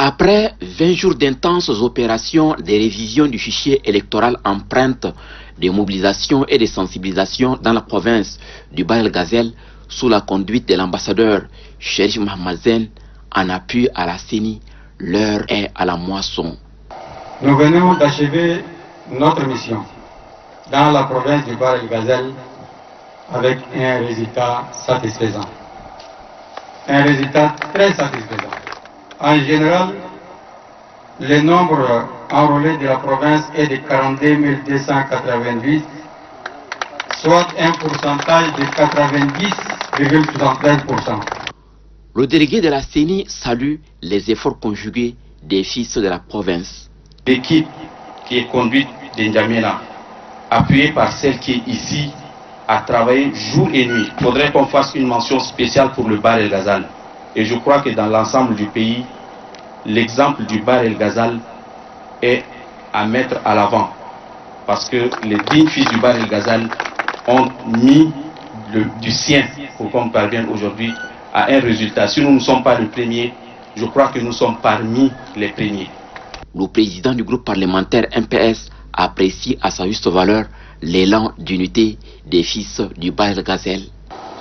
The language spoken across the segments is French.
Après 20 jours d'intenses opérations de révision du fichier électoral empreinte de mobilisation et de sensibilisation dans la province du Bahr el Ghazal sous la conduite de l'ambassadeur Cherif Mohamed en appui à la CENI, l'heure est à la moisson. Nous venons d'achever notre mission dans la province du Bahr el Ghazal avec un résultat satisfaisant. Un résultat très satisfaisant. En général, le nombre enrôlé de la province est de 42 288, soit un pourcentage de 90,73%. Le délégué de la CENI salue les efforts conjugués des fils de la province. L'équipe qui est conduite d'Injamena, appuyée par celle qui est ici, a travaillé jour et nuit. Il faudrait qu'on fasse une mention spéciale pour le Bahr el Ghazal. Et je crois que dans l'ensemble du pays, l'exemple du Bahr el Ghazal est à mettre à l'avant. Parce que les dignes fils du Bahr el Ghazal ont mis du sien pour qu'on parvienne aujourd'hui à un résultat. Si nous ne sommes pas les premiers, je crois que nous sommes parmi les premiers. Le président du groupe parlementaire MPS apprécie à sa juste valeur l'élan d'unité des fils du Bahr el Ghazal.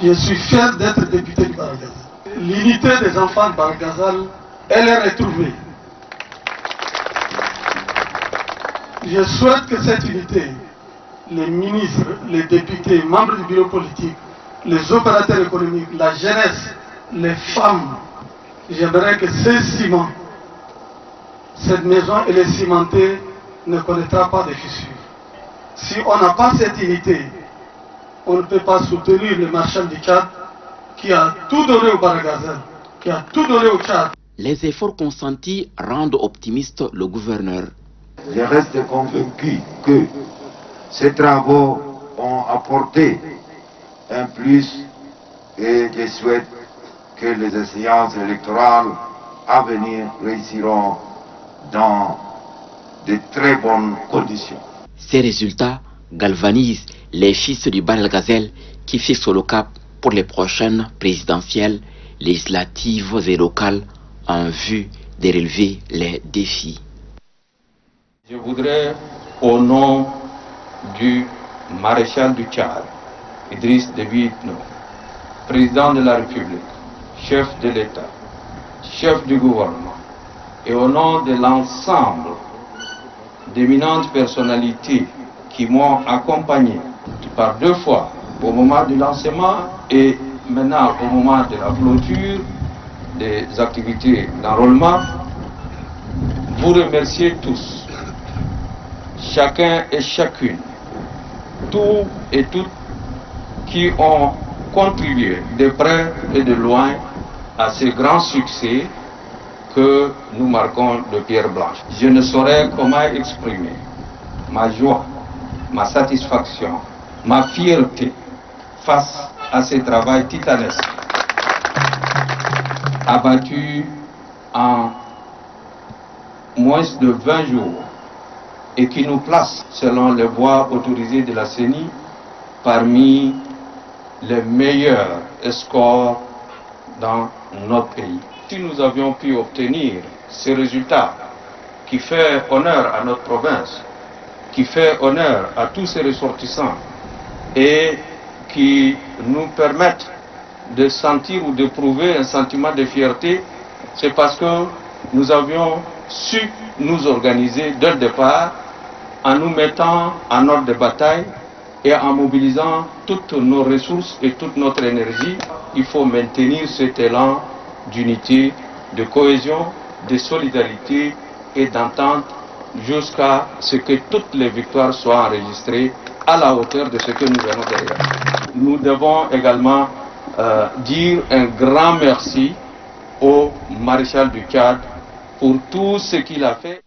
Je suis fier d'être député du Bahr el Ghazal. L'unité des enfants de Bahr el Ghazal, elle est retrouvée. Je souhaite que cette unité, les ministres, les députés, membres du bureau politique, les opérateurs économiques, la jeunesse, les femmes, j'aimerais que ces ciments, cette maison, elle est cimentée, ne connaîtra pas de fissures. Si on n'a pas cette unité, on ne peut pas soutenir le marchand du Tchad qui a tout donné au Bahr el Ghazal, qui a tout donné au Tchad. Les efforts consentis rendent optimiste le gouverneur. Je reste convaincu que ces travaux ont apporté un plus et je souhaite que les échéances électorales à venir réussiront dans de très bonnes conditions. Ces résultats galvanisent les fils du Bahr el Ghazal qui fixent le cap pour les prochaines présidentielles, législatives et locales en vue de relever les défis. Je voudrais, au nom du maréchal du Tchad, Idriss Déby Itno, président de la République, chef de l'État, chef du gouvernement, et au nom de l'ensemble d'éminentes personnalités qui m'ont accompagné par 2 fois au moment du lancement et maintenant au moment de la clôture des activités d'enrôlement, vous remercier tous, chacun et chacune, tous et toutes qui ont contribué de près et de loin à ce grand succès que nous marquons de pierre blanche. Je ne saurais comment exprimer ma joie, ma satisfaction, ma fierté face à ce travail titanesque abattu en moins de 20 jours et qui nous place, selon les voies autorisées de la CENI, parmi les meilleurs scores dans notre pays. Si nous avions pu obtenir ces résultats qui fait honneur à notre province, qui fait honneur à tous ces ressortissants et qui nous permettent de sentir ou d'éprouver un sentiment de fierté, c'est parce que nous avions su nous organiser dès le départ en nous mettant en ordre de bataille et en mobilisant toutes nos ressources et toute notre énergie. Il faut maintenir cet élan d'unité, de cohésion, de solidarité et d'entente jusqu'à ce que toutes les victoires soient enregistrées à la hauteur de ce que nous venons derrière. Nous devons également dire un grand merci au maréchal du Tchad pour tout ce qu'il a fait.